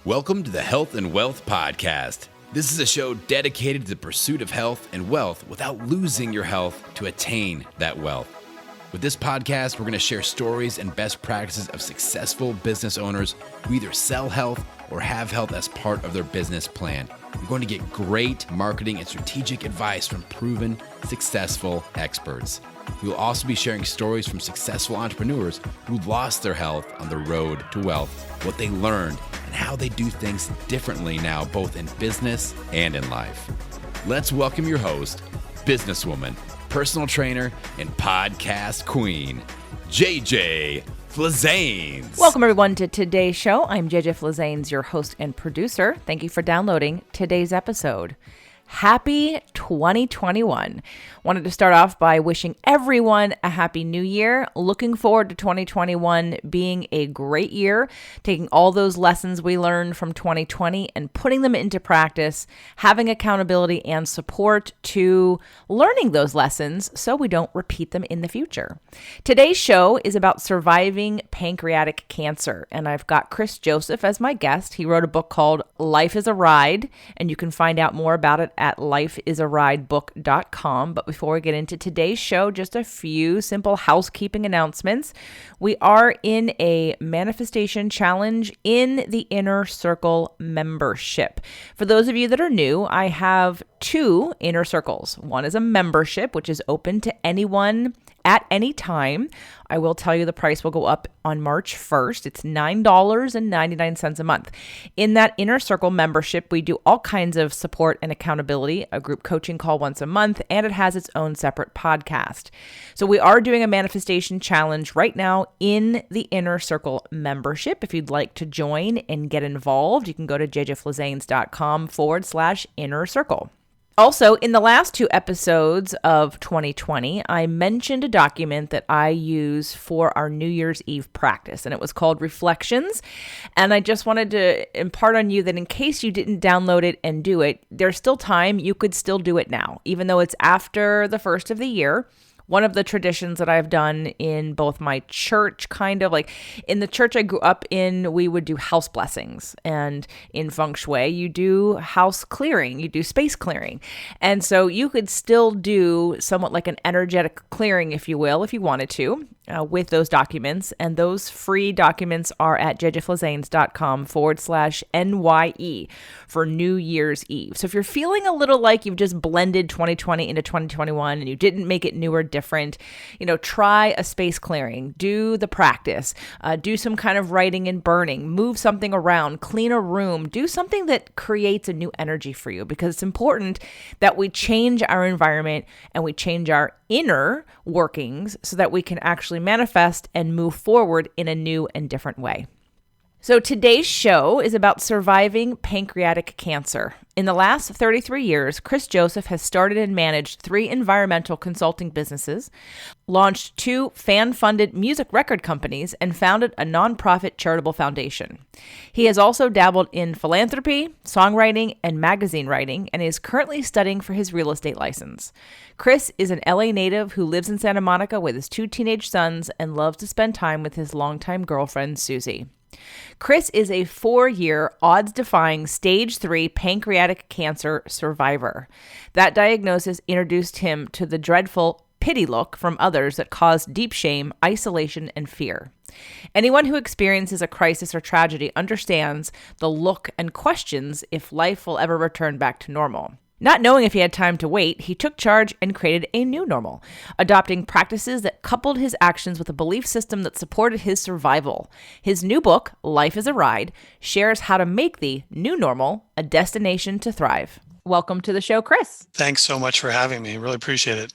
Welcome to the Health and Wealth Podcast. This is a show dedicated to the pursuit of health and wealth without losing your health to attain that wealth. With this podcast, we're going to share stories and best practices of successful business owners who either sell health or have health as part of their business plan. You're going to get great marketing and strategic advice from proven, successful experts. We will also be sharing stories from successful entrepreneurs who lost their health on the road to wealth, what they learned, and how they do things differently now, both in business and in life. Let's welcome your host, businesswoman, personal trainer, and podcast queen, JJ Flazanes. Welcome, everyone, to today's show. I'm JJ Flazanes, your host and producer. Thank you for downloading today's episode. Happy 2021. Wanted to start off by wishing everyone a happy new year. Looking forward to 2021 being a great year, taking all those lessons we learned from 2020 and putting them into practice, having accountability and support to learning those lessons so we don't repeat them in the future. Today's show is about surviving pancreatic cancer, and I've got Chris Joseph as my guest. He wrote a book called Life is a Ride, and you can find out more about it at lifeisarideBook.com. But before we get into today's show, just a few simple housekeeping announcements. We are in a manifestation challenge in the Inner Circle membership. For those of you that are new, I have two inner circles. One is a membership, which is open to anyone at any time. I will tell you the price will go up on March 1st. It's $9.99 a month. In that Inner Circle membership, we do all kinds of support and accountability, a group coaching call once a month, and it has its own separate podcast. So we are doing a manifestation challenge right now in the Inner Circle membership. If you'd like to join and get involved, you can go to jjflazanes.com/inner circle. Also, in the last two episodes of 2020, I mentioned a document that I use for our New Year's Eve practice, and it was called Reflections. And I just wanted to impart on you that in case you didn't download it and do it, there's still time. You could still do it now, even though it's after the first of the year. One of the traditions that I've done in both my church, kind of like in the church I grew up in, we would do house blessings. And in feng shui, you do house clearing, you do space clearing. And so you could still do somewhat like an energetic clearing, if you will, if you wanted to, with those documents. And those free documents are at jjflazanes.com/NYE for New Year's Eve. So if you're feeling a little like you've just blended 2020 into 2021 and you didn't make it new or different, try a space clearing, do the practice, do some kind of writing and burning, move something around, clean a room, do something that creates a new energy for you, because it's important that we change our environment and we change our inner workings so that we can actually manifest and move forward in a new and different way. So today's show is about surviving pancreatic cancer. In the last 33 years, Chris Joseph has started and managed 3 environmental consulting businesses, launched 2 fan-funded music record companies, and founded a nonprofit charitable foundation. He has also dabbled in philanthropy, songwriting, and magazine writing, and is currently studying for his real estate license. Chris is an LA native who lives in Santa Monica with his 2 teenage sons and loves to spend time with his longtime girlfriend, Susie. Chris is a 4-year, odds-defying stage 3 pancreatic cancer survivor. That diagnosis introduced him to the dreadful pity look from others that caused deep shame, isolation, and fear. Anyone who experiences a crisis or tragedy understands the look and questions if life will ever return back to normal. Not knowing if he had time to wait, he took charge and created a new normal, adopting practices that coupled his actions with a belief system that supported his survival. His new book, Life is a Ride, shares how to make the new normal a destination to thrive. Welcome to the show, Chris. Thanks so much for having me. Really appreciate it.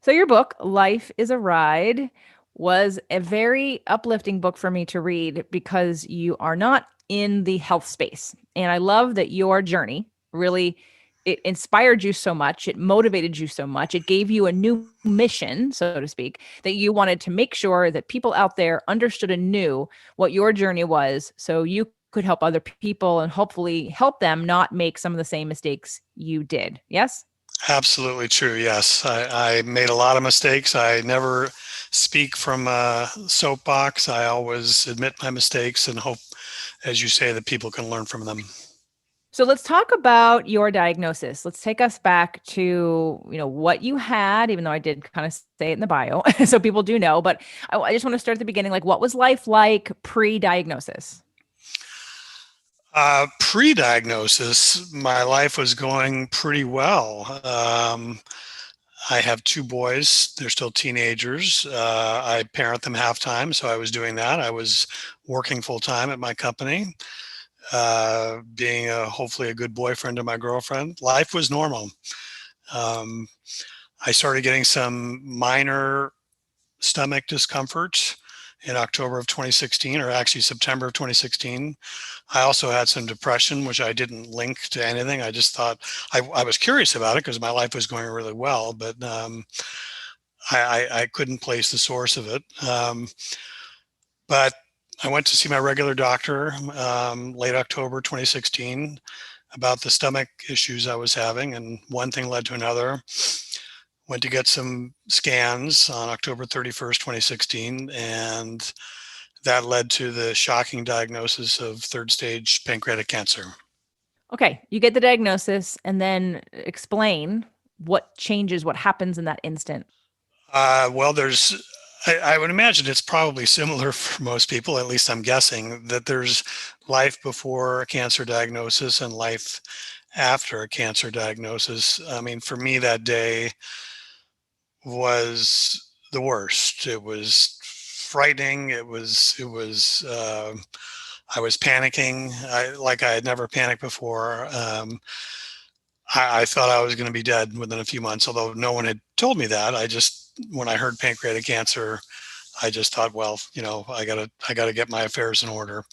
So your book, Life is a Ride, was a very uplifting book for me to read because you are not in the health space. And I love that your journey really it inspired you so much. It motivated you so much. It gave you a new mission, so to speak, that you wanted to make sure that people out there understood and knew what your journey was so you could help other people and hopefully help them not make some of the same mistakes you did. Yes? Absolutely true. Yes. I made a lot of mistakes. I never speak from a soapbox. I always admit my mistakes and hope as you say, that people can learn from them. So let's talk about your diagnosis. Let's take us back to, what you had, even though I did kind of say it in the bio, so people do know, but I just want to start at the beginning. Like, what was life like pre-diagnosis? Pre-diagnosis, my life was going pretty well. I have two boys. They're still teenagers. I parent them half time, so I was doing that. I was working full time at my company, being hopefully a good boyfriend to my girlfriend. Life was normal. Um, I started getting some minor stomach discomfort in October of 2016, or actually September of 2016. I also had some depression, which I didn't link to anything. I just thought I was curious about it because my life was going really well, but I couldn't place the source of it. But I went to see my regular doctor late October 2016 about the stomach issues I was having, and one thing led to another. Went to get some scans on October 31st, 2016, and that led to the shocking diagnosis of third stage pancreatic cancer. Okay, you get the diagnosis and then explain what changes, what happens in that instant. Well, I would imagine it's probably similar for most people, at least I'm guessing, that there's life before a cancer diagnosis and life after a cancer diagnosis. I mean, for me, that day was the worst. It was frightening. I was panicking, like I had never panicked before. I thought I was going to be dead within a few months, although no one had told me that. When I heard pancreatic cancer, I just thought, well, I gotta get my affairs in order.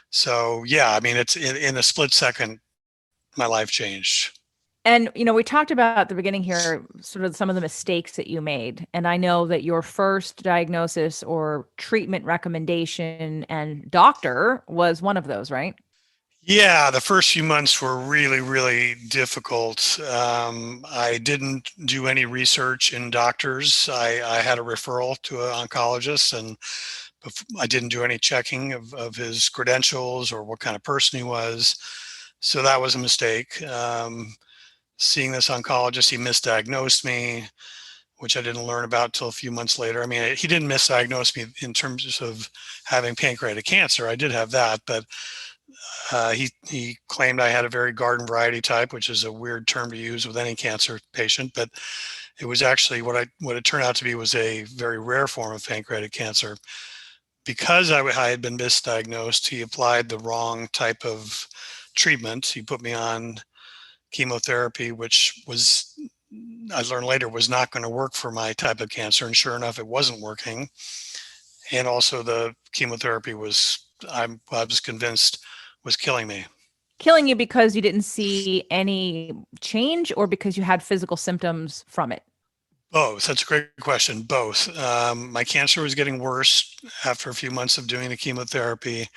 So yeah, I mean, it's in a split second, my life changed. And, we talked about at the beginning here sort of some of the mistakes that you made. And I know that your first diagnosis or treatment recommendation and doctor was one of those, right? Yeah, the first few months were really, really difficult. I didn't do any research in doctors. I had a referral to an oncologist, and I didn't do any checking of his credentials or what kind of person he was. So that was a mistake. Seeing this oncologist, he misdiagnosed me, which I didn't learn about until a few months later. I mean, he didn't misdiagnose me in terms of having pancreatic cancer. I did have that, but he claimed I had a very garden variety type, which is a weird term to use with any cancer patient. But it was actually what it turned out to be was a very rare form of pancreatic cancer. Because I had been misdiagnosed, he applied the wrong type of treatment. He put me on chemotherapy, which was, I learned later, was not going to work for my type of cancer. And sure enough, it wasn't working. And also the chemotherapy I was convinced, was killing me. Killing you because you didn't see any change or because you had physical symptoms from it? Both. That's a great question. Both. My cancer was getting worse after a few months of doing the chemotherapy,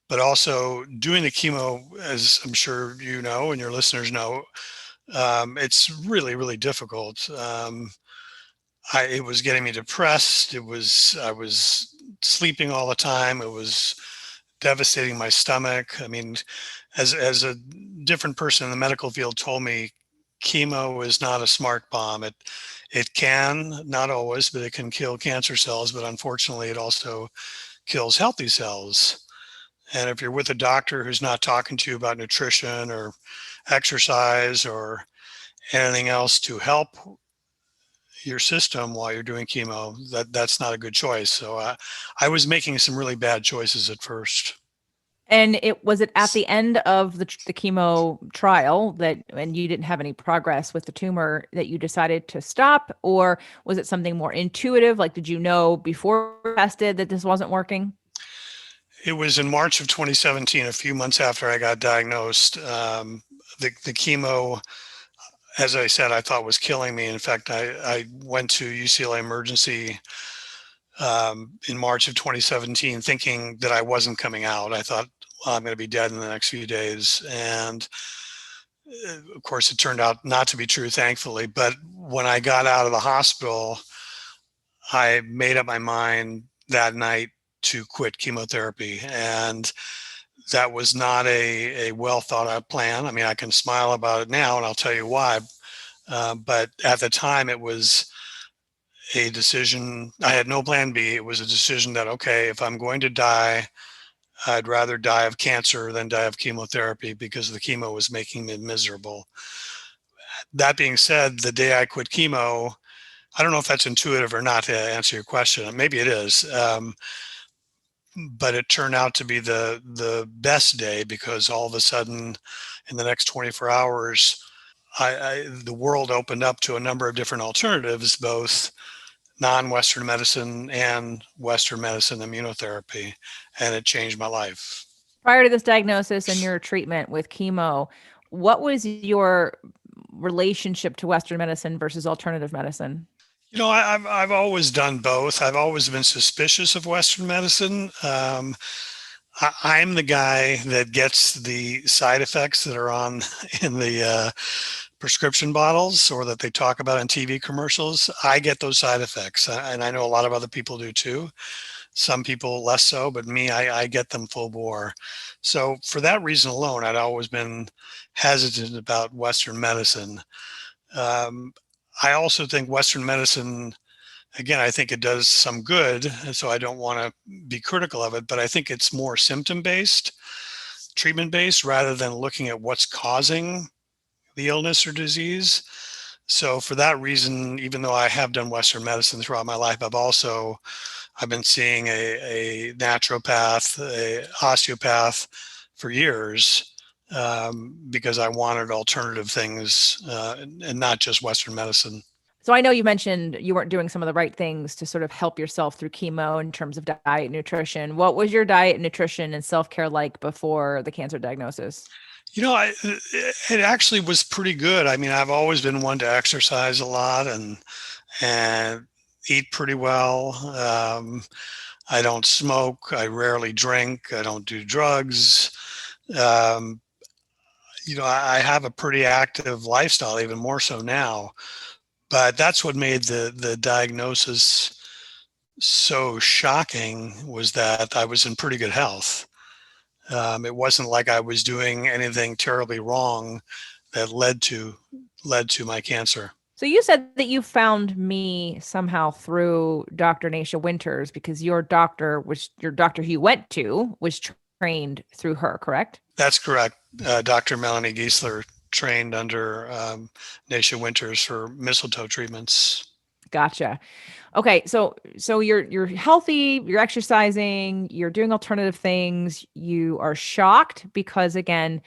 but also doing the chemo, as I'm sure you know and your listeners know, it's really, really difficult. It was getting me depressed. I was sleeping all the time. It was devastating my stomach. I mean, as a different person in the medical field told me, chemo is not a smart bomb. It can, not always, but it can kill cancer cells. But unfortunately, it also kills healthy cells. And if you're with a doctor who's not talking to you about nutrition or exercise or anything else to help your system while you're doing chemo, that's not a good choice. So I was making some really bad choices at first. And it at the end of the chemo trial that, and you didn't have any progress with the tumor, that you decided to stop, or was it something more intuitive? Like, did you know before you tested that this wasn't working? It was in March of 2017, a few months after I got diagnosed. The chemo, as I said, I thought was killing me. In fact, I went to UCLA emergency in March of 2017 thinking that I wasn't coming out. I thought, well, I'm going to be dead in the next few days. And of course, it turned out not to be true, thankfully. But when I got out of the hospital, I made up my mind that night to quit chemotherapy. And That was not a well thought out plan. I mean, I can smile about it now, and I'll tell you why. But at the time, it was a decision. I had no plan B. It was a decision that, okay, if I'm going to die, I'd rather die of cancer than die of chemotherapy because the chemo was making me miserable. That being said, the day I quit chemo, I don't know if that's intuitive or not to answer your question. Maybe it is. But it turned out to be the best day because all of a sudden, in the next 24 hours, the world opened up to a number of different alternatives, both non-Western medicine and Western medicine immunotherapy, and it changed my life. Prior to this diagnosis and your treatment with chemo, what was your relationship to Western medicine versus alternative medicine? I've always done both. I've always been suspicious of Western medicine. I'm the guy that gets the side effects that are on in the prescription bottles or that they talk about in TV commercials. I get those side effects, and I know a lot of other people do too. Some people less so, but me, I get them full bore. So for that reason alone, I'd always been hesitant about Western medicine. Um, I also think Western medicine, again, I think it does some good, and so I don't want to be critical of it, but I think it's more symptom based, treatment based, rather than looking at what's causing the illness or disease. So for that reason, even though I have done Western medicine throughout my life, I've been seeing a naturopath, a osteopath for years because I wanted alternative things and not just Western medicine. So I know you mentioned you weren't doing some of the right things to sort of help yourself through chemo in terms of diet, nutrition. What was your diet, nutrition, and self-care like before the cancer diagnosis? It actually was pretty good. I mean, I've always been one to exercise a lot and eat pretty well. I don't smoke. I rarely drink. I don't do drugs. Um, I have a pretty active lifestyle, even more so now. But that's what made the diagnosis so shocking was that I was in pretty good health. It wasn't like I was doing anything terribly wrong that led to my cancer. So you said that you found me somehow through Dr. Nasha Winters because your doctor who you went to was trained through her, correct? That's correct. Dr. Melanie Giesler trained under Nasha Winters for mistletoe treatments. Gotcha. Okay, so you're healthy, you're exercising, you're doing alternative things. You are shocked because again,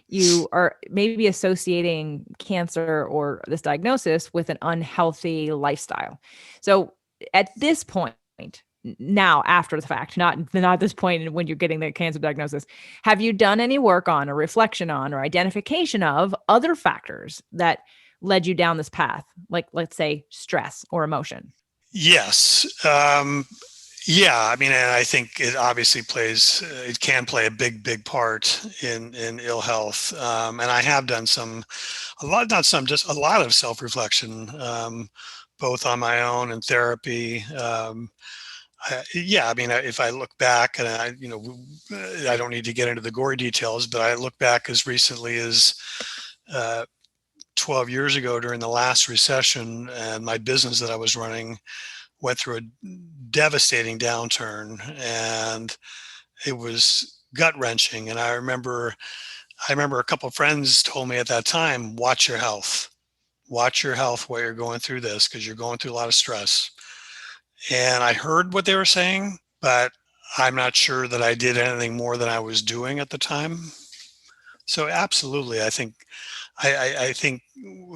you are maybe associating cancer or this diagnosis with an unhealthy lifestyle. So at this point, now after the fact, not at this point when you're getting the cancer diagnosis, have you done any work on or reflection on or identification of other factors that led you down this path, like let's say stress or emotion? Yes. Yeah. I mean, and I think it can play a big part in ill health. And I have done just a lot of self reflection, both on my own and therapy. Yeah, I mean, if I look back and I don't need to get into the gory details, but I look back as recently as 12 years ago during the last recession, and my business that I was running went through a devastating downturn, and it was gut wrenching. And I remember a couple of friends told me at that time, watch your health while you're going through this because you're going through a lot of stress. And I heard what they were saying, but I'm not sure that I did anything more than I was doing at the time. So absolutely, I think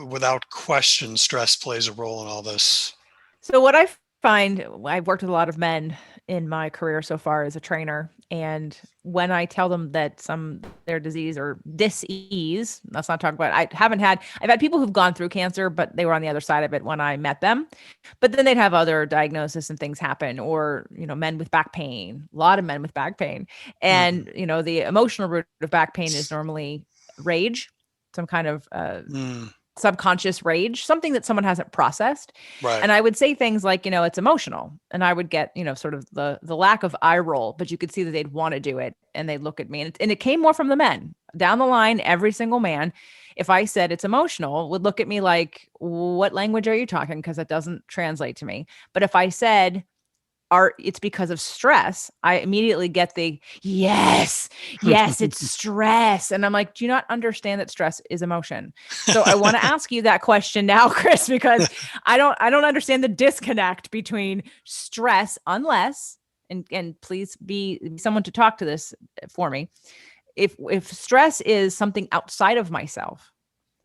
without question, stress plays a role in all this. So what I find, I've worked with a lot of men in my career so far as a trainer, and when I tell them that their disease or dis-ease, let's not talk about I've had people who've gone through cancer, but they were on the other side of it when I met them. But then they'd have other diagnosis and things happen, or men with back pain, a lot of men with back pain. Mm-hmm. And the emotional root of back pain is normally rage, some kind of subconscious rage, something that someone hasn't processed. Right. And I would say things like, it's emotional. And I would get, sort of the lack of eye roll, but you could see that they'd want to do it and they'd look at me. And it came more from the men. Down the line, every single man, if I said it's emotional, would look at me like, what language are you talking? Because it doesn't translate to me. But if I said, it's because of stress, I immediately get the yes, it's stress. And I'm like, do you not understand that stress is emotion? So I want to ask you that question now, Chris, because I don't understand the disconnect between stress, unless, and please be someone to talk to this for me. If stress is something outside of myself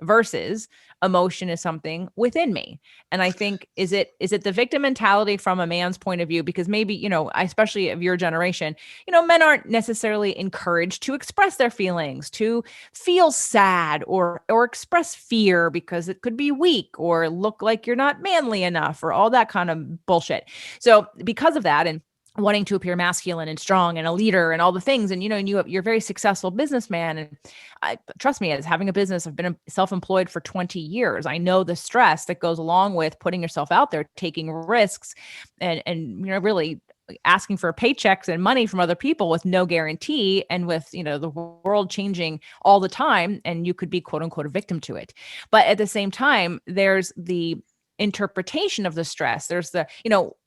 versus emotion is something within me. And I think, is it the victim mentality from a man's point of view? Because maybe, especially of your generation, men aren't necessarily encouraged to express their feelings, to feel sad or express fear, because it could be weak or look like you're not manly enough or all that kind of bullshit. So because of that, and wanting to appear masculine and strong and a leader and all the things, and you're a very successful businessman, and trust me, as having a business, I've been self-employed for 20 years. I know the stress that goes along with putting yourself out there, taking risks, and really asking for paychecks and money from other people with no guarantee, and with the world changing all the time, and you could be quote unquote a victim to it. But at the same time, there's the interpretation of the stress. There's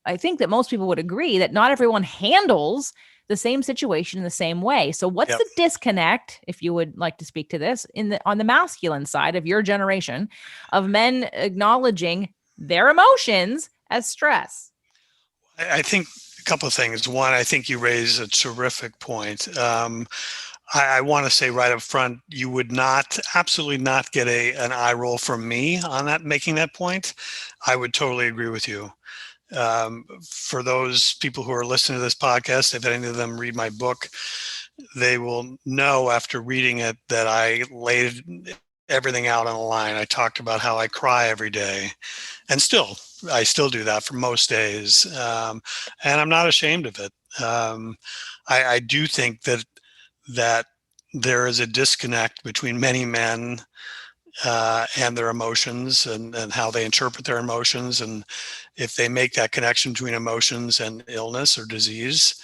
I think that most people would agree that not everyone handles the same situation in the same way. So what's Yep. the disconnect, if you would like to speak to this, on the masculine side of your generation, of men acknowledging their emotions as stress? I think a couple of things. One, I think you raise a terrific point. I want to say right up front, you would absolutely not get an eye roll from me on that, making that point. I would totally agree with you. For those people who are listening to this podcast, if any of them read my book, they will know after reading it that I laid everything out on the line. I talked about how I cry every day, and I still do that for most days, and I'm not ashamed of it. I do think that there is a disconnect between many men and their emotions, and how they interpret their emotions, and if they make that connection between emotions and illness or disease.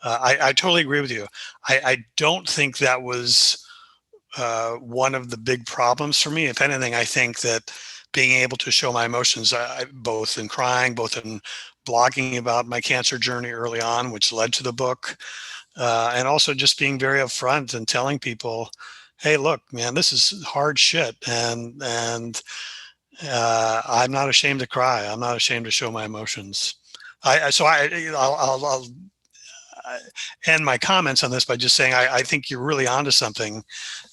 I totally agree with you. I don't think that was one of the big problems for me. If anything, I think that being able to show my emotions, both in crying, both in blogging about my cancer journey early on, which led to the book, and also just being very upfront and telling people, hey, look, man, this is hard shit. And I'm not ashamed to cry. I'm not ashamed to show my emotions. I'll end my comments on this by just saying, I think you're really onto something,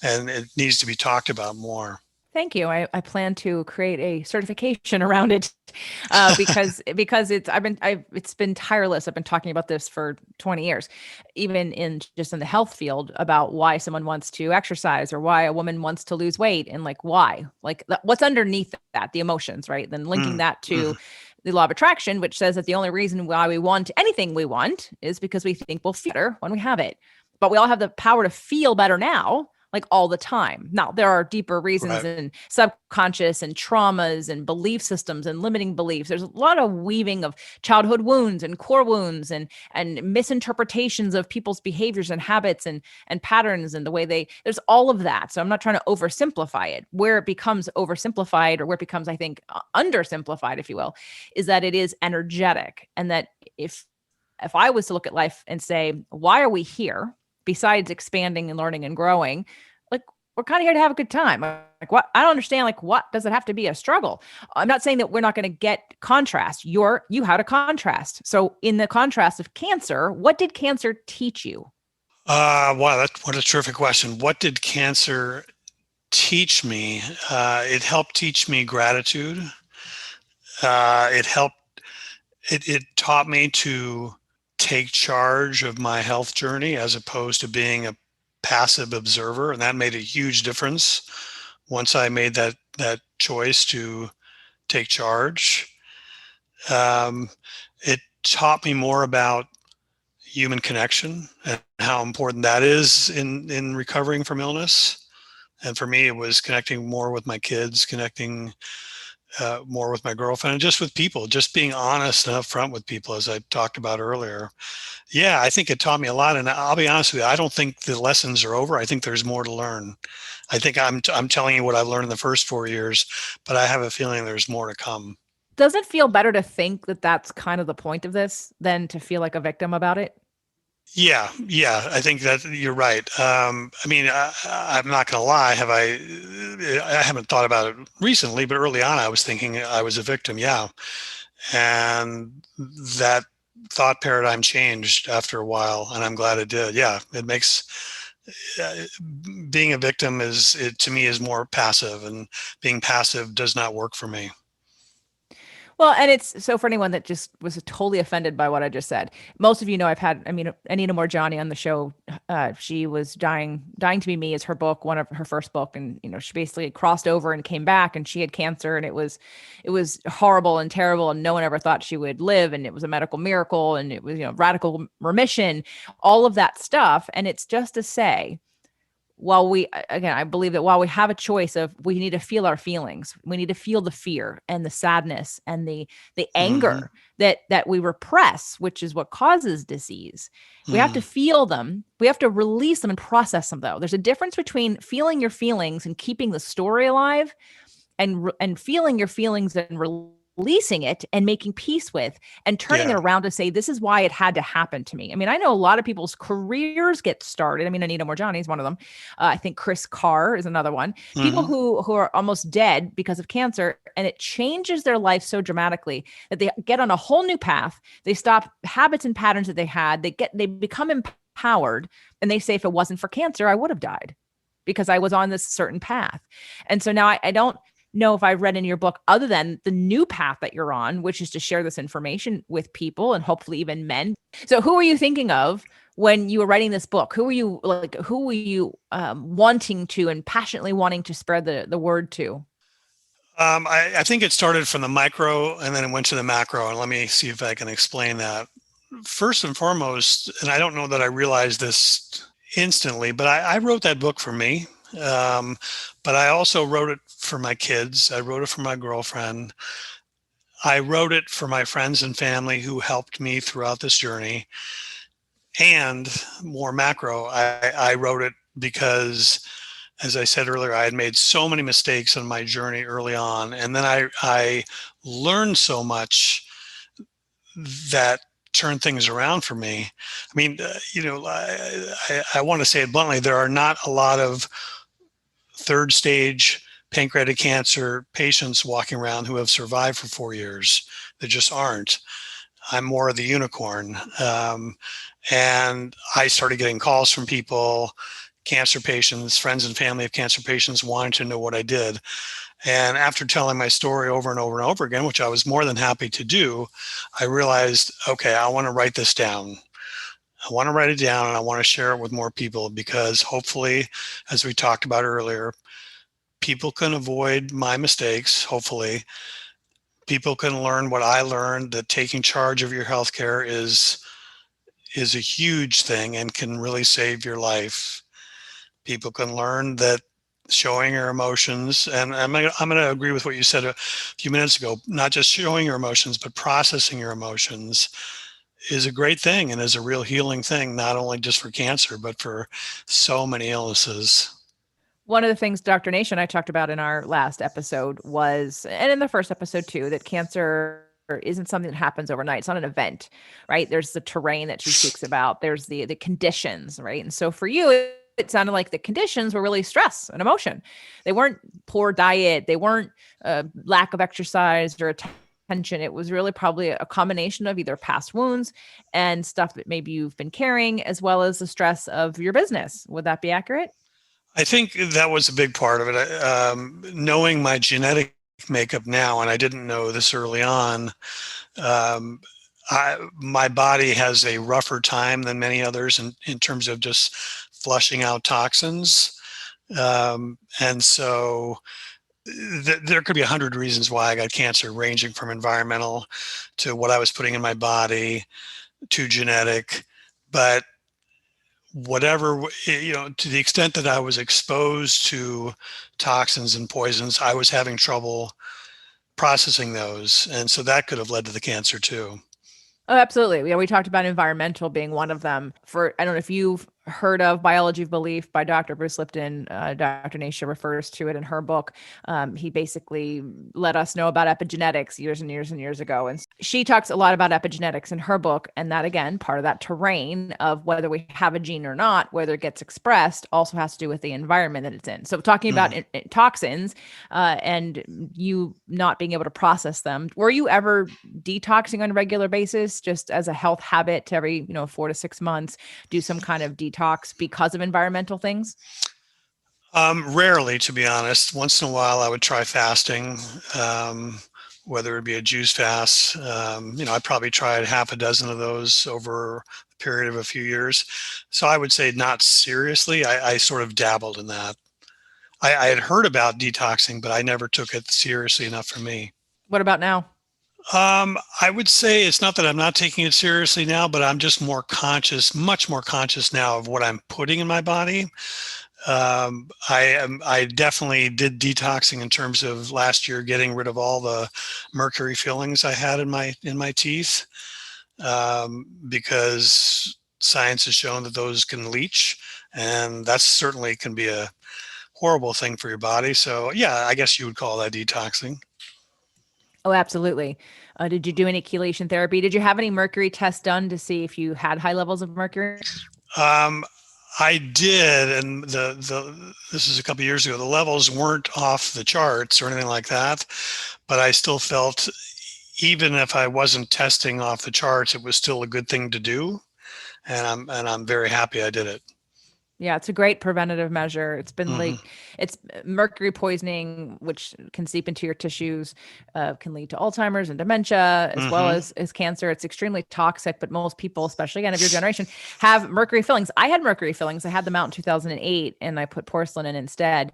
and it needs to be talked about more. Thank you. I plan to create a certification around it, because it's been tireless. I've been talking about this for 20 years, even in the health field, about why someone wants to exercise or why a woman wants to lose weight, and why, what's underneath that, the emotions, right? Then linking that to the law of attraction, which says that the only reason why we want anything we want is because we think we'll feel better when we have it. But we all have the power to feel better now, all the time. Now, there are deeper reasons, Right. and subconscious and traumas and belief systems and limiting beliefs. There's a lot of weaving of childhood wounds and core wounds and misinterpretations of people's behaviors and habits and patterns, and the way there's all of that. So I'm not trying to oversimplify it. Where it becomes oversimplified, or where it becomes, I think, undersimplified, if you will, is that it is energetic. And that if I was to look at life and say, why are we here? Besides expanding and learning and growing, we're kind of here to have a good time. What? I don't understand. What does it have to be a struggle? I'm not saying that we're not going to get contrast. You had a contrast. So in the contrast of cancer, what did cancer teach you? Wow, what a terrific question. What did cancer teach me? It helped teach me gratitude. It taught me to take charge of my health journey, as opposed to being a passive observer. And that made a huge difference once I made that choice to take charge. It taught me more about human connection and how important that is in recovering from illness. And for me, it was connecting more with my kids, connecting more with my girlfriend, and just with people, just being honest and upfront with people, as I talked about earlier. Yeah, I think it taught me a lot. And I'll be honest with you, I don't think the lessons are over. I think there's more to learn. I think I'm telling you what I've learned in the first 4 years, but I have a feeling there's more to come. Does it feel better to think that that's kind of the point of this than to feel like a victim about it? Yeah, I think that you're right. I mean, I'm not going to lie. I haven't thought about it recently, but early on, I was thinking I was a victim. Yeah, and that thought paradigm changed after a while, and I'm glad it did. Yeah, it makes uh, being a victim to me is more passive, and being passive does not work for me. Well, and it's so for anyone that just was totally offended by what I just said. Most of you know I've had, I mean, Anita Morjani on the show. She was dying to be me is her book, one of her first book, and she basically crossed over and came back, and she had cancer, and it was horrible and terrible, and no one ever thought she would live, and it was a medical miracle, and it was radical remission, all of that stuff, and it's just to say I believe that while we have a choice of we need to feel our feelings, we need to feel the fear and the sadness and the Hmm. anger that we repress, which is what causes disease. We have to Hmm. feel them. We have to release them and process them, though. There's a difference between feeling your feelings and keeping the story alive, and feeling your feelings and releasing it and making peace with and turning it Yeah. around to say this is why it had to happen to me. I mean, I know a lot of people's careers get started. I mean, Anita Morjani is one of them. I think Chris Carr is another one. People Hmm. who are almost dead because of cancer, and it changes their life so dramatically that they get on a whole new path. They stop habits and patterns that they had. They become empowered, and they say if it wasn't for cancer, I would have died because I was on this certain path. And so now I don't know if I've read in your book other than the new path that you're on, which is to share this information with people and hopefully even men. So who are you thinking of when you were writing this book? Who were you wanting to and passionately wanting to spread the word to? I think it started from the micro and then it went to the macro. And let me see if I can explain that. First and foremost, and I don't know that I realized this instantly, but I wrote that book for me. Um, but I also wrote it for my kids. I wrote it for my girlfriend. I wrote it for my friends and family who helped me throughout this journey. And more macro, I wrote it because, as I said earlier, I had made so many mistakes on my journey early on. And then I learned so much that turned things around for me. I mean, I want to say it bluntly, there are not a lot of third stage pancreatic cancer patients walking around who have survived for 4 years. There just aren't. I'm more of the unicorn. And I started getting calls from people, cancer patients, friends and family of cancer patients wanting to know what I did. And after telling my story over and over and over again, which I was more than happy to do, I realized, okay, I want to write this down. I want to write it down and I want to share it with more people because hopefully, as we talked about earlier, people can avoid my mistakes. Hopefully, people can learn what I learned, that taking charge of your healthcare is a huge thing and can really save your life. People can learn that showing your emotions, and I'm going to agree with what you said a few minutes ago, not just showing your emotions, but processing your emotions is a great thing and is a real healing thing, not only just for cancer, but for so many illnesses. One of the things Dr. Nation I talked about in our last episode was, and in the first episode too, that cancer isn't something that happens overnight. It's not an event, right? There's the terrain that she speaks about. There's the conditions, right? And so for you, it sounded like the conditions were really stress and emotion. They weren't poor diet. They weren't lack of exercise or attention. It was really probably a combination of either past wounds and stuff that maybe you've been carrying, as well as the stress of your business. Would that be accurate? I think that was a big part of it. Knowing my genetic makeup now, and I didn't know this early on, um, my body has a rougher time than many others in terms of just flushing out toxins. And so there could be 100 reasons why I got cancer, ranging from environmental to what I was putting in my body to genetic. But whatever, to the extent that I was exposed to toxins and poisons, I was having trouble processing those. And so that could have led to the cancer too. Oh, absolutely. Yeah, we talked about environmental being one of them. I don't know if you've heard of Biology of Belief by Dr. Bruce Lipton. Dr. Nasha refers to it in her book. He basically let us know about epigenetics years and years and years ago. And she talks a lot about epigenetics in her book. And that, again, part of that terrain of whether we have a gene or not, whether it gets expressed, also has to do with the environment that it's in. So talking about toxins and you not being able to process them, were you ever detoxing on a regular basis, just as a health habit to every 4 to 6 months, do some kind of detox because of environmental things? Rarely, to be honest. Once in a while, I would try fasting, whether it be a juice fast. I probably tried half a dozen of those over a period of a few years. So I would say not seriously. I sort of dabbled in that. I had heard about detoxing, but I never took it seriously enough for me. What about now? I would say it's not that I'm not taking it seriously now, but I'm just more conscious, much more conscious now of what I'm putting in my body. I definitely did detoxing in terms of last year, getting rid of all the mercury fillings I had in my teeth, because science has shown that those can leach, and that certainly can be a horrible thing for your body. So yeah, I guess you would call that detoxing. Oh, absolutely. Did you do any chelation therapy? Did you have any mercury tests done to see if you had high levels of mercury? Um, I did, and this is a couple of years ago. The levels weren't off the charts or anything like that, but I still felt, even if I wasn't testing off the charts, it was still a good thing to do, and I'm very happy I did it. Yeah, it's a great preventative measure. It's been Hmm. it's mercury poisoning, which can seep into your tissues, can lead to Alzheimer's and dementia, as well Hmm. as cancer. It's extremely toxic, but most people, especially again of your generation, have mercury fillings. I had mercury fillings. I had them out in 2008, and I put porcelain in instead.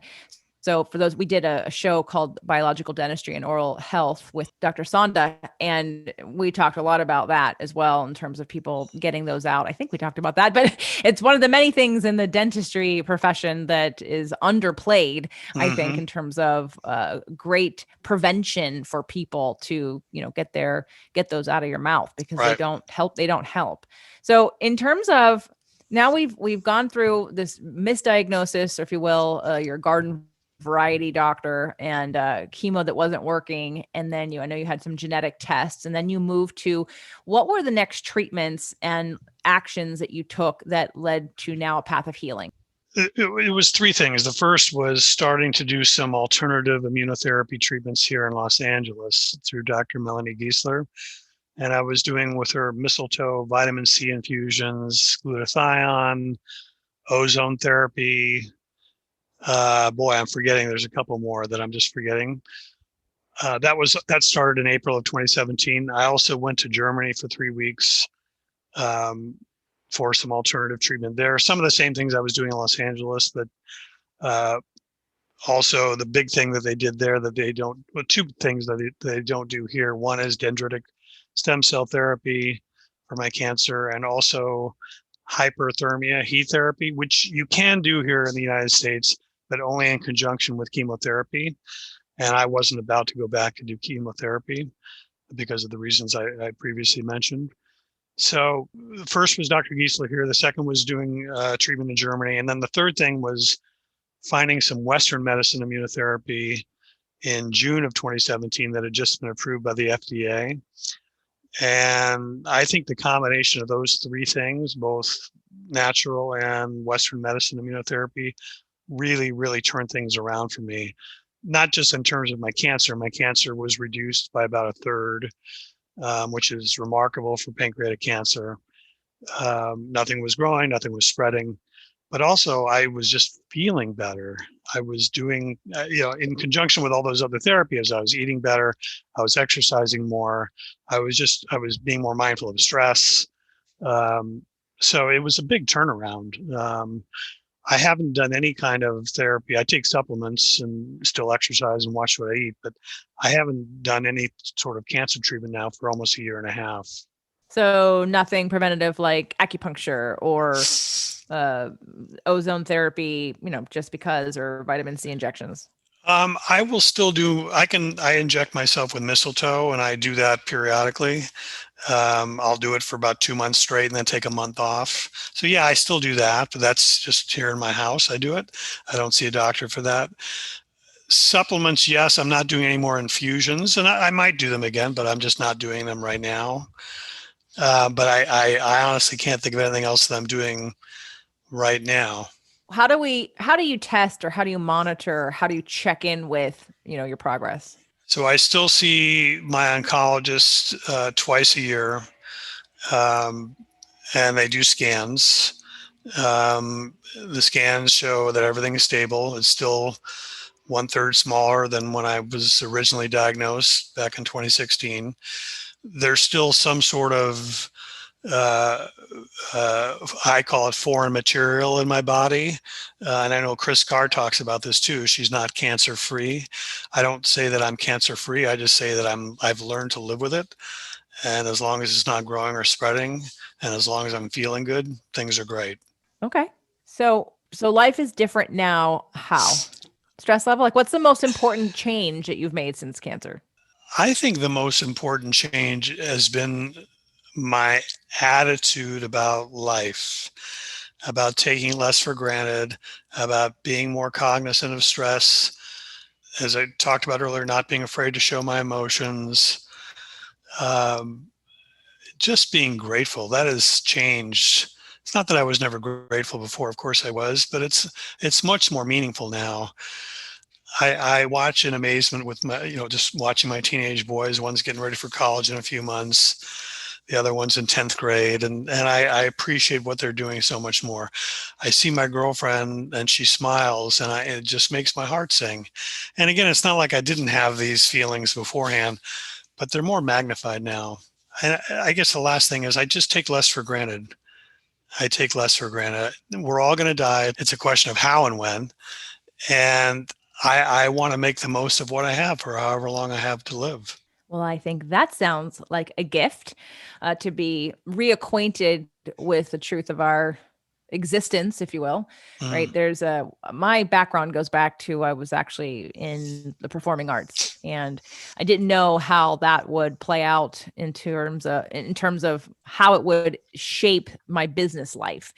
So for those, we did a show called Biological Dentistry and Oral Health with Dr. Sonda, and we talked a lot about that as well in terms of people getting those out. I think we talked about that, but it's one of the many things in the dentistry profession that is underplayed, I think, Hmm. in terms of great prevention for people to, get those out of your mouth, because they Right. don't help. They don't help. So in terms of now we've gone through this misdiagnosis, or if you will, your garden variety doctor and chemo that wasn't working, and then I know you had some genetic tests, and then you moved to, what were the next treatments and actions that you took that led to now a path of healing? It was three things. The first was starting to do some alternative immunotherapy treatments here in Los Angeles through Dr. Melanie Giesler. And I was doing with her mistletoe, vitamin C infusions, glutathione, ozone therapy. Boy, I'm forgetting. There's a couple more that I'm just forgetting. That started in April of 2017. I also went to Germany for 3 weeks, um, for some alternative treatment there. Some of the same things I was doing in Los Angeles, but uh, also the big thing that they did there that they don't, well, two things that they don't do here. One is dendritic stem cell therapy for my cancer, and also hyperthermia heat therapy, which you can do here in the United States, but only in conjunction with chemotherapy. And I wasn't about to go back and do chemotherapy because of the reasons I previously mentioned. So the first was Dr. Giesler here. The second was doing treatment in Germany. And then the third thing was finding some Western medicine immunotherapy in June of 2017 that had just been approved by the FDA. And I think the combination of those three things, both natural and Western medicine immunotherapy, really, really turned things around for me. Not just in terms of my cancer. My cancer was reduced by about a third, which is remarkable for pancreatic cancer. Nothing was growing, nothing was spreading, but also I was just feeling better. I was doing, in conjunction with all those other therapies, I was eating better, I was exercising more, I was being more mindful of stress. So it was a big turnaround. I haven't done any kind of therapy. I take supplements and still exercise and watch what I eat, but I haven't done any sort of cancer treatment now for almost a year and a half. So nothing preventative like acupuncture or ozone therapy, just because, or vitamin C injections. I will still I inject myself with mistletoe, and I do that periodically. I'll do it for about 2 months straight and then take a month off. So yeah, I still do that, but that's just here in my house. I do it. I don't see a doctor for that. Supplements, yes, I'm not doing any more infusions, and I might do them again, but I'm just not doing them right now. But I honestly can't think of anything else that I'm doing right now. How do you test, or how do you monitor, or how do you check in with, your progress? So I still see my oncologist twice a year, um, and they do scans. The scans show that everything is stable. It's still 1/3 smaller than when I was originally diagnosed back in 2016. There's still some sort of uh, I call it foreign material in my body. And I know Chris Carr talks about this too. She's not cancer free. I don't say that I'm cancer free. I just say that I've learned to live with it. And as long as it's not growing or spreading, and as long as I'm feeling good, things are great. Okay. So life is different now. How? Stress level? Like, what's the most important change that you've made since cancer? I think the most important change has been my attitude about life, about taking less for granted, about being more cognizant of stress. As I talked about earlier, not being afraid to show my emotions, um, just being grateful. That has changed. It's not that I was never grateful before. Of course I was, but it's much more meaningful now. I watch in amazement with my, just watching my teenage boys. One's getting ready for college in a few months. The other one's in 10th grade. And I appreciate what they're doing so much more. I see my girlfriend and she smiles, and it just makes my heart sing. And again, it's not like I didn't have these feelings beforehand, but they're more magnified now. And I guess the last thing is I just take less for granted. I take less for granted. We're all going to die. It's a question of how and when. And I want to make the most of what I have for however long I have to live. Well, I think that sounds like a gift, to be reacquainted with the truth of our existence, if you will. Mm, Right? My background goes back to, I was actually in the performing arts, and I didn't know how that would play out in terms of how it would shape my business life.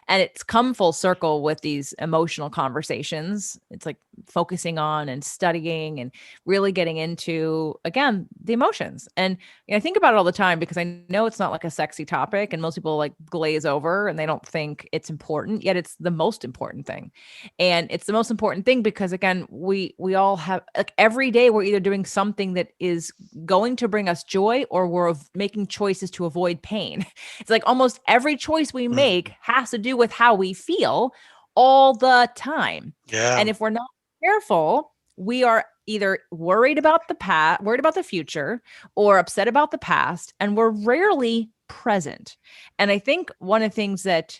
And it's come full circle with these emotional conversations. It's like focusing on and studying and really getting into, again, the emotions. And I think about it all the time, because I know it's not like a sexy topic, and most people like glaze over and they don't think it's important, yet it's the most important thing. And it's the most important thing because, again, we all have, like, every day we're either doing something that is going to bring us joy, or we're making choices to avoid pain. It's like almost every choice we make mm, has to do with how we feel all the time. yeah. And if we're not careful, we are either worried about the past, worried about the future, or upset about the past, and we're rarely present. And I think one of the things that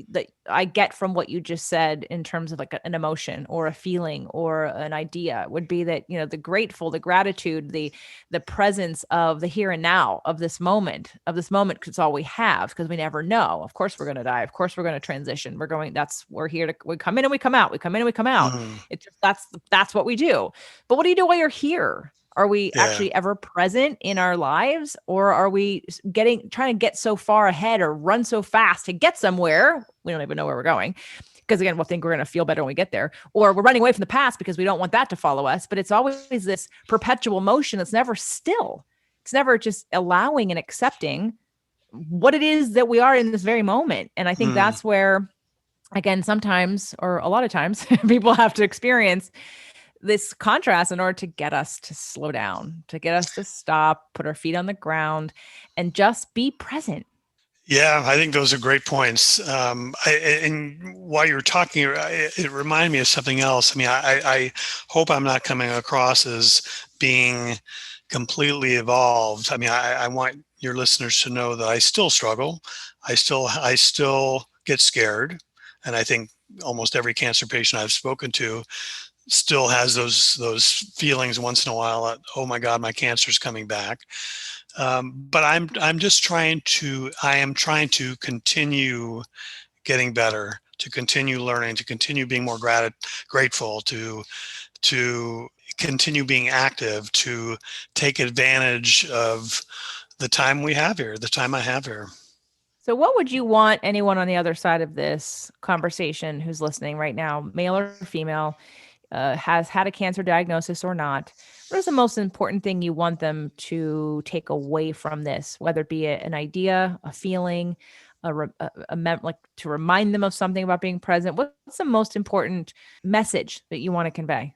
that I get from what you just said, in terms of like an emotion or a feeling or an idea, would be that, the grateful, the gratitude, the presence of the here and now, of this moment, because it's all we have, because we never know. Of course we're going to die. Of course we're going to transition. We're here to, we come in and we come out. We come in and we come out. Mm, It's just, that's what we do. But what do you do while you're here? Are we yeah. actually ever present in our lives, or are we trying to get so far ahead or run so fast to get somewhere we don't even know where we're going? Because, again, we'll think we're going to feel better when we get there, or we're running away from the past because we don't want that to follow us. But it's always this perpetual motion that's never still. It's never just allowing and accepting what it is that we are in this very moment. And I think Mm, that's where, again, sometimes, or a lot of times, people have to experience this contrast in order to get us to slow down, to get us to stop, put our feet on the ground, and just be present. yeah, I think those are great points. And while you were talking, it reminded me of something else. I mean, I hope I'm not coming across as being completely evolved. I mean, I want your listeners to know that I still struggle. I still get scared, and I think almost every cancer patient I've spoken to, still has those feelings once in a while that, oh my God, my cancer's coming back. But I'm just trying to continue getting better, to continue learning, to continue being more grateful, to continue being active, to take advantage of the time we have here, the time I have here. So, what would you want anyone on the other side of this conversation who's listening right now, male or female, has had a cancer diagnosis or not? What is the most important thing you want them to take away from this, whether it be an idea, a feeling, like to remind them of something about being present? What's the most important message that you want to convey?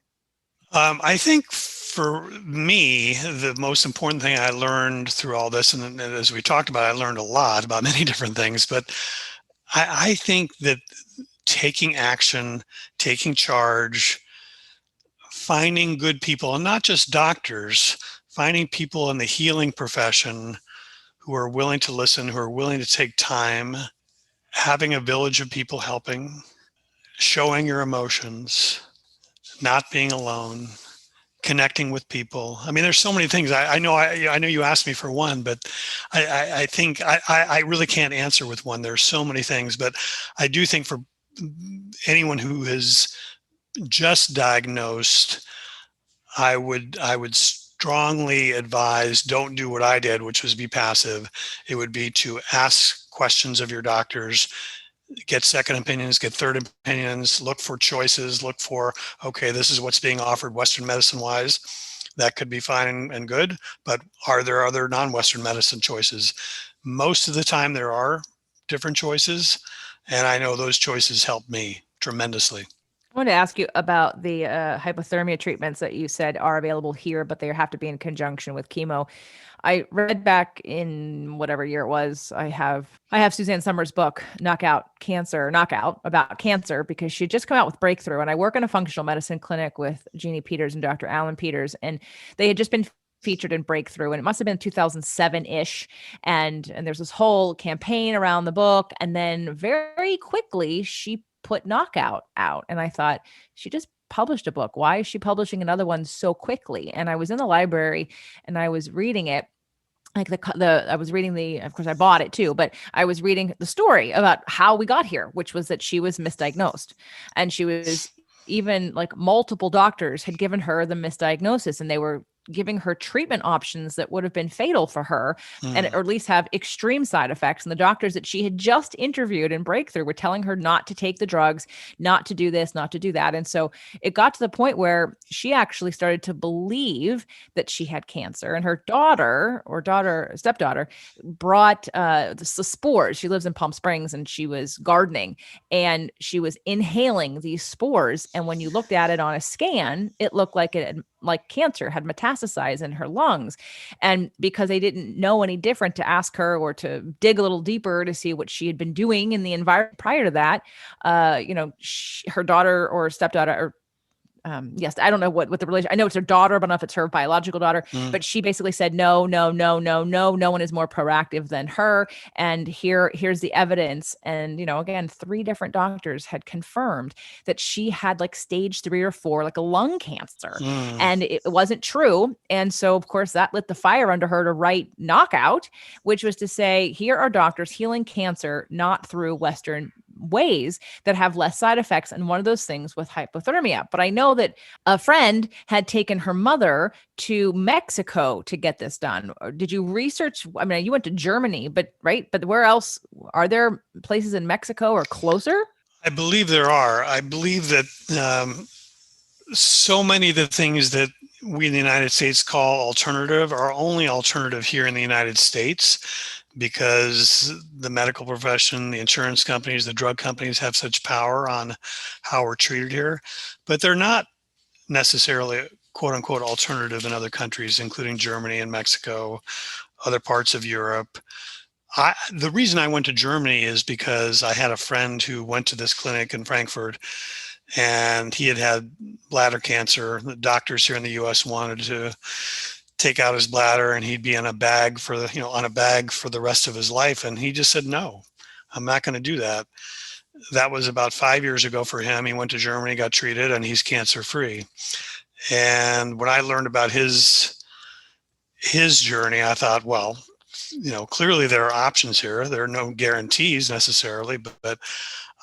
I think for me, the most important thing I learned through all this, and as we talked about, I learned a lot about many different things, but I think that taking action, taking charge, finding good people, and not just doctors, finding people in the healing profession who are willing to listen, who are willing to take time, having a village of people helping, showing your emotions, not being alone, connecting with people. I mean, there's so many things. I know you asked me for one, but I think I really can't answer with one. There's so many things, but I do think for anyone who is just diagnosed, I would strongly advise, don't do what I did, which was be passive. It would be to ask questions of your doctors, get second opinions, get third opinions, look for choices, look for, okay, this is what's being offered Western medicine wise. That could be fine and good, but are there other non-Western medicine choices? Most of the time there are different choices, and I know those choices help me tremendously. I want to ask you about the hypothermia treatments that you said are available here, but they have to be in conjunction with chemo. I read back in whatever year it was. I have Suzanne Summers' book, Knockout, about cancer, because she had just come out with Breakthrough. And I work in a functional medicine clinic with Jeannie Peters and Dr. Alan Peters, and they had just been featured in Breakthrough, and it must have been 2007-ish. And there's this whole campaign around the book. And then very quickly she put Knockout out. And I thought, she just published a book. Why is she publishing another one so quickly? And I was in the library and I was reading it. Like I was reading of course I bought it too, but I was reading the story about how we got here, which was that she was misdiagnosed, and she was, even like multiple doctors had given her the misdiagnosis, and they were giving her treatment options that would have been fatal for her, and or at least have extreme side effects. And the doctors that she had just interviewed in Breakthrough were telling her not to take the drugs, not to do this, not to do that. And so it got to the point where she actually started to believe that she had cancer. And her stepdaughter brought the spores. She lives in Palm Springs, and she was gardening, and she was inhaling these spores. And when you looked at it on a scan, it looked like cancer had metastasized in her lungs. And because they didn't know any different to ask her or to dig a little deeper to see what she had been doing in the environment prior to that, her daughter or stepdaughter, or yes, I don't know what the relation. I know it's her daughter, but I don't know if it's her biological daughter. But she basically said, no, no, no, no, no. No one is more proactive than her. And here's the evidence. And again, 3 different doctors had confirmed that she had like stage 3 or 4, like a lung cancer, and it wasn't true. And so, of course, that lit the fire under her to write Knockout, which was to say, here are doctors healing cancer not through Western ways that have less side effects. And one of those things with hypothermia. But I know that a friend had taken her mother to Mexico to get this done. Did you research? I mean, you went to Germany, but right. But where else? Are there places in Mexico or closer? I believe there are. I believe that so many of the things that we in the United States call alternative are only alternative here in the United States, because the medical profession, the insurance companies, the drug companies have such power on how we're treated here. But they're not necessarily quote unquote alternative in other countries, including Germany and Mexico, other parts of Europe. The reason I went to Germany is because I had a friend who went to this clinic in Frankfurt, and he had bladder cancer. The doctors here in the U.S. wanted to take out his bladder, and he'd be on a bag for the rest of his life. And he just said, no, I'm not going to do that. That was about 5 years ago for him. He went to Germany, got treated, and he's cancer free. And when I learned about his journey, I thought, well, clearly there are options here. There are no guarantees necessarily, but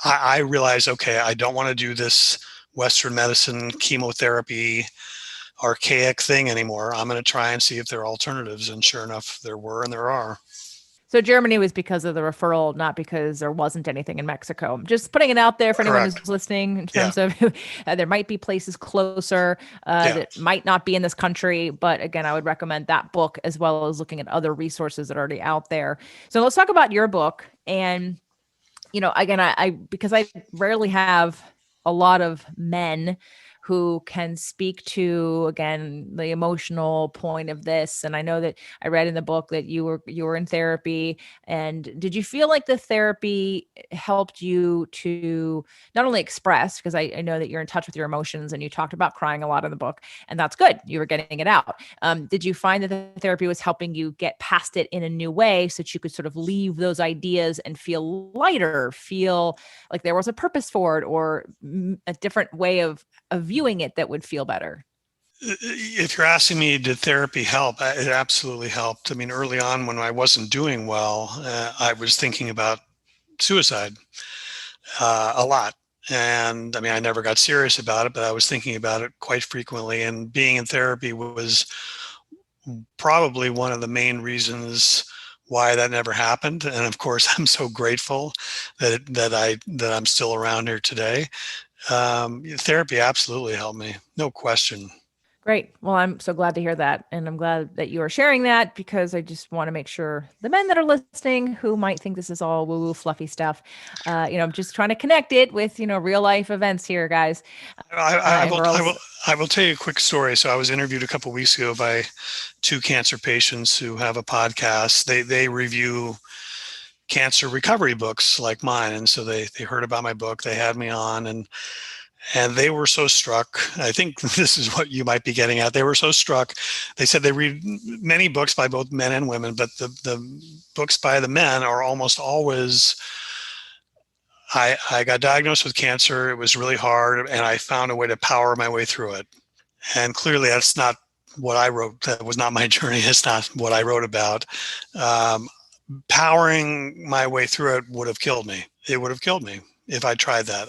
I realized, okay, I don't want to do this Western medicine chemotherapy archaic thing anymore. I'm going to try and see if there are alternatives. And sure enough, there were and there are. So Germany was because of the referral, not because there wasn't anything in Mexico. Just putting it out there for anyone Correct. who's listening in Yeah. terms of there might be places closer Yeah. that might not be in this country. But again, I would recommend that book as well as looking at other resources that are already out there. So let's talk about your book. And, again, I because I rarely have a lot of men who can speak to, again, the emotional point of this. And I know that I read in the book that you were in therapy. And did you feel like the therapy helped you to not only express, because I know that you're in touch with your emotions and you talked about crying a lot in the book, and that's good, you were getting it out. Did you find that the therapy was helping you get past it in a new way so that you could sort of leave those ideas and feel lighter, feel like there was a purpose for it, or a different way of viewing it that would feel better? If you're asking me, did therapy help? It absolutely helped. I mean, early on when I wasn't doing well, I was thinking about suicide a lot. And I mean, I never got serious about it, but I was thinking about it quite frequently. And being in therapy was probably one of the main reasons why that never happened. And of course, I'm so grateful that I'm still around here today. Therapy absolutely helped me, no question. Great. Well, I'm so glad to hear that. And I'm glad that you are sharing that, because I just want to make sure the men that are listening who might think this is all woo woo fluffy stuff, I'm just trying to connect it with, real life events here, guys, I and will. I will. girls. I will tell you a quick story. So I was interviewed a couple of weeks ago by two cancer patients who have a podcast. They review cancer recovery books like mine, and so they heard about my book. They had me on, and they were so struck. I think this is what you might be getting at. They were so struck. They said they read many books by both men and women, but the books by the men are almost always, I got diagnosed with cancer. It was really hard, and I found a way to power my way through it. And clearly, that's not what I wrote. That was not my journey. It's not what I wrote about. Um, Powering my way through it would have killed me. It would have killed me if I tried that.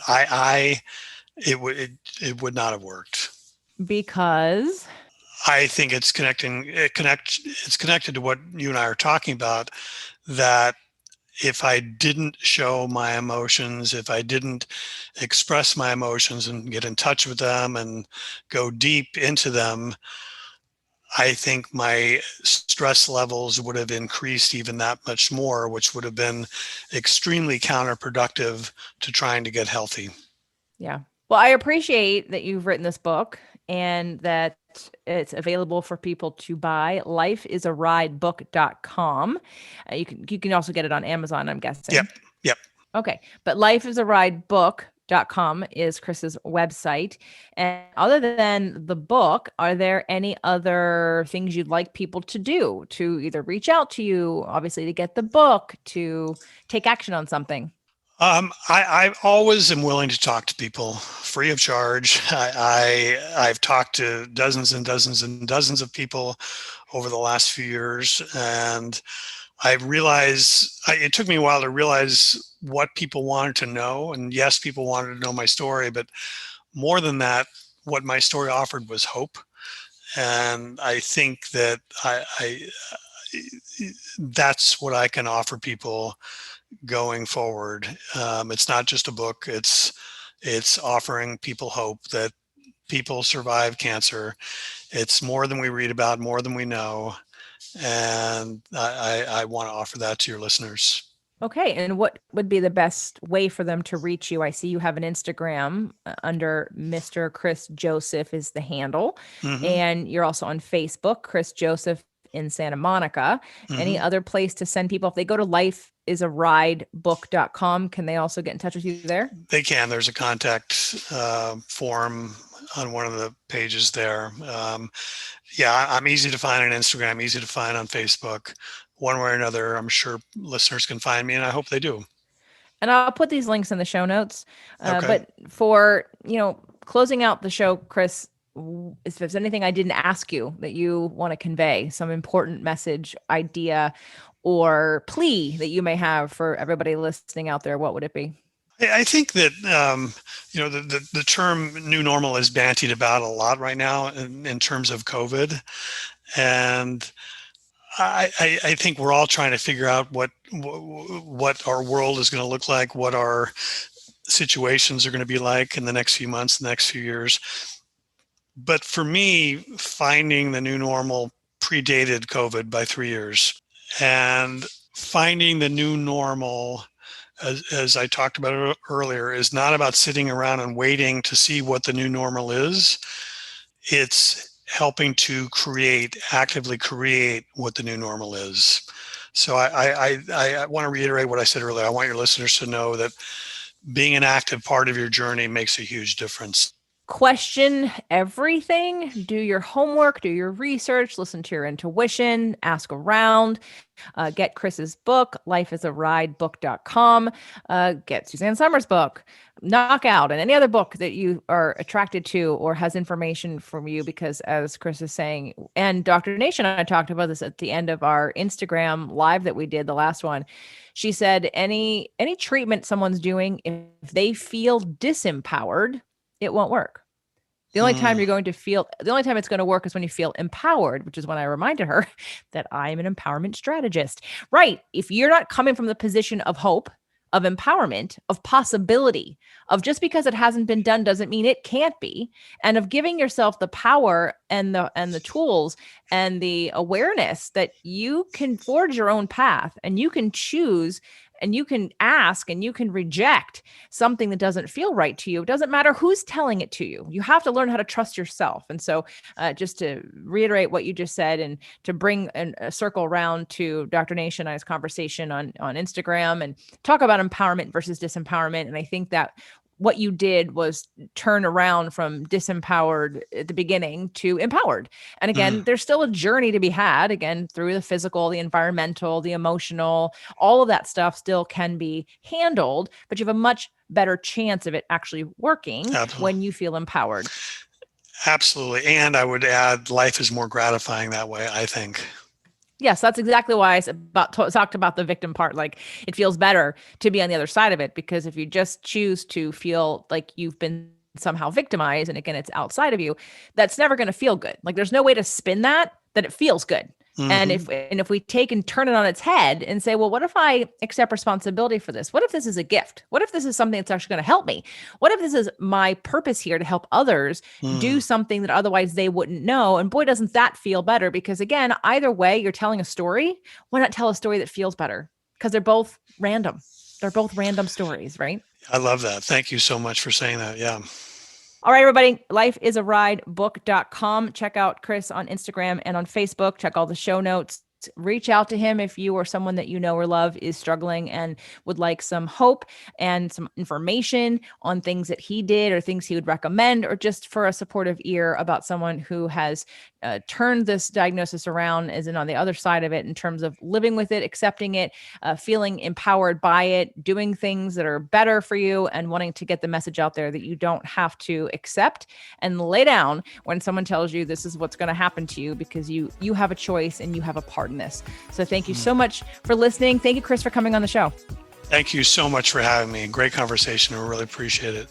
It would not have worked. Because, I think it's connected to what you and I are talking about, that if I didn't show my emotions, if I didn't express my emotions and get in touch with them and go deep into them, I think my stress levels would have increased even that much more, which would have been extremely counterproductive to trying to get healthy. yeah. Well, I appreciate that you've written this book and that it's available for people to buy. LifeisarideBook.com. You can also get it on Amazon, I'm Yep. guessing. Yep. Okay. But lifeisarideBook.com is Chris's website. And other than the book, are there any other things you'd like people to do, to either reach out to you, obviously to get the book, to take action on something? I always am willing to talk to people free of charge. I've talked to dozens and dozens and dozens of people over the last few years, and I realized it took me a while to realize what people wanted to know. And yes, people wanted to know my story, but more than that, what my story offered was hope. And I think that that's what I can offer people going forward. It's not just a book. It's offering people hope that people survive cancer. It's more than we read about, more than we know, and I want to offer that to your listeners. Okay. And what would be the best way for them to reach you? I see you have an Instagram under Mr. Chris Joseph is the handle. Hmm. And you're also on Facebook, Chris Joseph in Santa Monica. Any Hmm. other place to send people? If they go to lifeisarideBook.com, can they also get in touch with you there? They can. There's a contact form on one of the pages there. Yeah, I'm easy to find on Instagram, easy to find on Facebook. One way or another, I'm sure listeners can find me, and I hope they do. And I'll put these links in the show notes. Okay. But for, closing out the show, Chris, if there's anything I didn't ask you that you want to convey, some important message, idea, or plea that you may have for everybody listening out there, what would it be? I think that the term new normal is bantied about a lot right now in terms of COVID, and I think we're all trying to figure out what our world is going to look like, what our situations are going to be like in the next few months, the next few years. But for me, finding the new normal predated COVID by 3 years, and finding the new normal, as I talked about earlier, is not about sitting around and waiting to see what the new normal is. It's helping to actively create what the new normal is. So I want to reiterate what I said earlier. I want your listeners to know that being an active part of your journey makes a huge difference. Question everything, do your homework, do your research, listen to your intuition, ask around, get Chris's book, lifeisarideBook.com, get Suzanne Summers' book, Knockout, and any other book that you are attracted to or has information from you, because as Chris is saying, and Dr. Nation, I talked about this at the end of our Instagram live that we did, the last one. She said any treatment someone's doing, if they feel disempowered, it won't work. The only time it's going to work is when you feel empowered, which is when I reminded her that I am an empowerment strategist. Right. If you're not coming from the position of hope, of empowerment, of possibility, of just because it hasn't been done doesn't mean it can't be, and of giving yourself the power and the tools and the awareness that you can forge your own path and you can choose and you can ask and you can reject something that doesn't feel right to you. It doesn't matter who's telling it to you. You have to learn how to trust yourself. And so just to reiterate what you just said and to bring a circle around to Dr. Nation and I's conversation on Instagram and talk about empowerment versus disempowerment. And I think that what you did was turn around from disempowered at the beginning to empowered. And again, there's still a journey to be had, again, through the physical, the environmental, the emotional, all of that stuff still can be handled, but you have a much better chance of it actually working when you feel empowered. Absolutely. And I would add, life is more gratifying that way, I think. Yes, that's exactly why I talked about the victim part. Like, it feels better to be on the other side of it, because if you just choose to feel like you've been somehow victimized, and again, it's outside of you, that's never going to feel good. Like, there's no way to spin that it feels good. And if we take and turn it on its head and say, well, what if I accept responsibility for this? What if this is a gift? What if this is something that's actually going to help me? What if this is my purpose here to help others do something that otherwise they wouldn't know? And boy, doesn't that feel better? Because again, either way, you're telling a story. Why not tell a story that feels better? Because they're both random. They're both random stories, right? I love that. Thank you so much for saying that. Yeah. All right, everybody, lifeisarideBook.com. Check out Chris on Instagram and on Facebook. Check all the show notes. Reach out to him if you or someone that you know or love is struggling and would like some hope and some information on things that he did or things he would recommend, or just for a supportive ear about someone who has turned this diagnosis around, as in on the other side of it, in terms of living with it, accepting it, feeling empowered by it, doing things that are better for you, and wanting to get the message out there that you don't have to accept and lay down when someone tells you this is what's going to happen to you, because you have a choice and you have a part in this. So thank you so much for listening. Thank you, Chris, for coming on the show. Thank you so much for having me. Great conversation. I really appreciate it.